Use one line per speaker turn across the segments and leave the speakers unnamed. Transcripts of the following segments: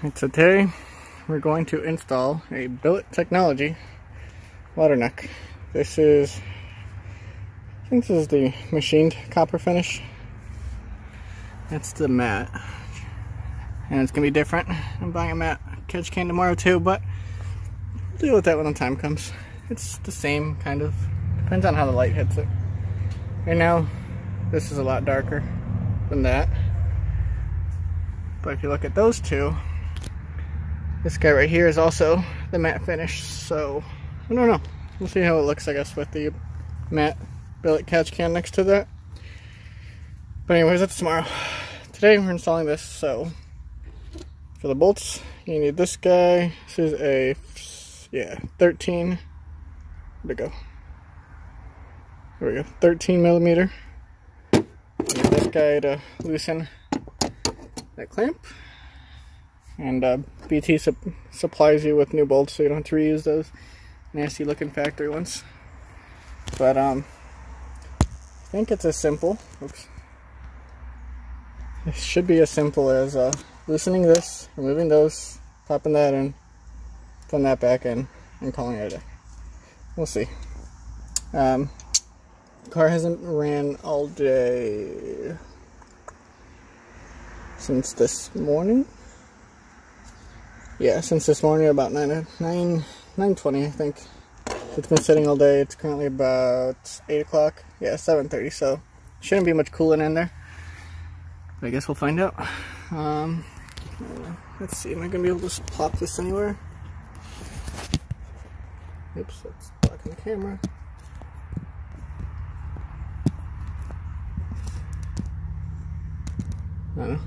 And today we're going to install a Billet Technology water neck. This is, I think this is the machined copper finish. That's the matte. And it's going to be different. I'm buying a matte catch can tomorrow too, but we'll deal with that when the time comes. It's the same kind of, depends on how the light hits it. Right now, this is a lot darker than that. But if you look at those two, this guy right here is also the matte finish, so I don't know. We'll see how it looks, I guess, with the matte billet catch can next to that. But anyways, that's tomorrow. Today we're installing this, so for the bolts, you need this guy. This is a, 13, where'd it go? There we go, 13 millimeter. You need this guy to loosen that clamp. And BT supplies you with new bolts, so you don't have to reuse those nasty looking factory ones. But I think it's as simple, it should be as simple as loosening this, removing those, popping that in, putting that back in, and calling it a day. We'll see. The car hasn't ran all day since this morning. Yeah, since this morning, about 9:20, I think. It's been sitting all day. It's currently about 8 o'clock. Yeah, 7:30, so shouldn't be much coolant in there. But I guess we'll find out. Let's see, am I going to be able to just plop this anywhere? Oops, that's blocking the camera. I don't know.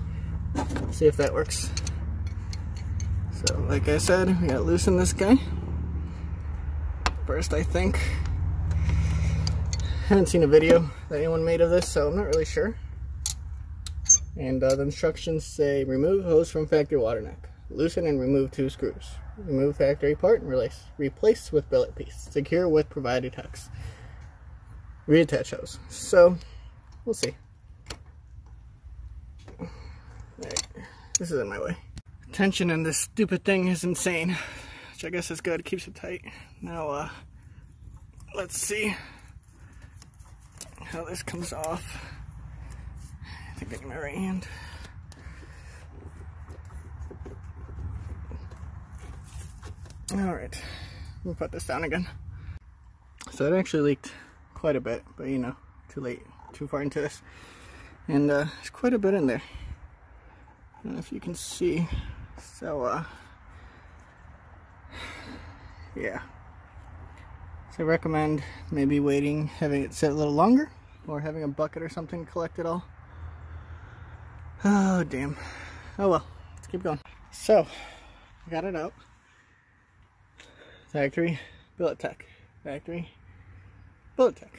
Let's see if that works. So, like I said, we gotta loosen this guy. First, I think. I haven't seen a video that anyone made of this, so I'm not really sure. And the instructions say, remove hose from factory water neck. Loosen and remove 2 screws. Remove factory part and replace with billet piece. Secure with provided hex. Reattach hose. So, we'll see. Alright, this is in my way. Tension in this stupid thing is insane, which I guess is good, keeps it tight. Now, let's see how this comes off. I think I get my right hand. Alright, we'll put this down again. So it actually leaked quite a bit, but you know, too late, too far into this. And there's quite a bit in there. I don't know if you can see. So, yeah. So I recommend maybe waiting, having it sit a little longer, or having a bucket or something to collect it all. Oh, damn. Oh well, let's keep going. So, I got it out. Factory, Billet Tech. Factory, Billet Tech.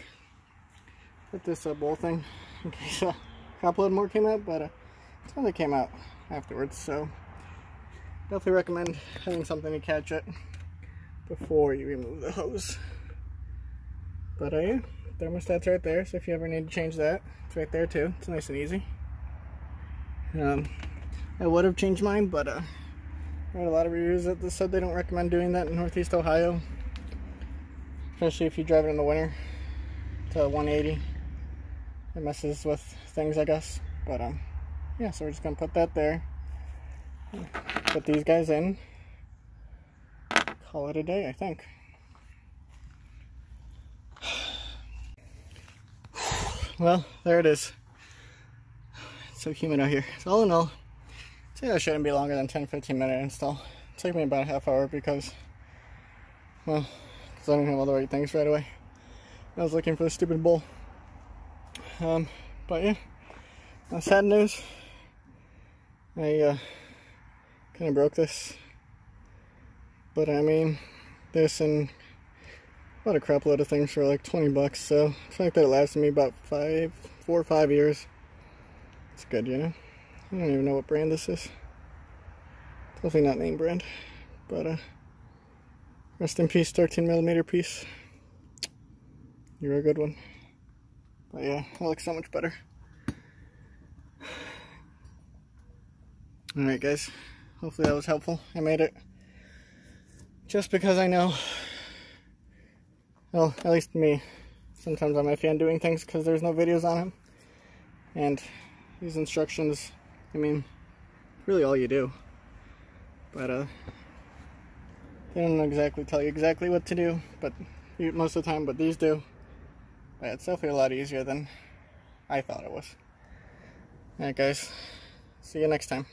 Put this bowl thing in case a couple more came out, but it's only came out afterwards, so definitely recommend having something to catch it before you remove the hose. But yeah, thermostat's right there, so if you ever need to change that, it's right there too. It's nice and easy. I would have changed mine, but I read a lot of reviews that said they don't recommend doing that in Northeast Ohio, especially if you drive it in the winter to 180. It messes with things, I guess. But yeah, so we're just gonna put that there. Put these guys in, call it a day, I think. Well, there it is. It's so humid out here. So all in all, I'd say that shouldn't be longer than 10-15 minute install. It took me about a half hour because, well, I didn't have all the right things right away. I was looking for the stupid bowl. But yeah, sad news. I kind of broke this, but I mean, this and about a crap load of things for like 20 bucks, so I feel like that lasted me about 4 or 5 years. It's good, you know. I don't even know what brand this is. Definitely not name brand, but rest in peace, 13 millimeter piece. You're a good one. But yeah, that looks so much better. Alright guys, hopefully that was helpful. I made it just because I know, well, at least me, sometimes I'm iffy on doing things because there's no videos on him. And these instructions, I mean, really all you do. But they don't exactly tell you exactly what to do, but most of the time, but these do. But it's definitely a lot easier than I thought it was. Alright guys, see you next time.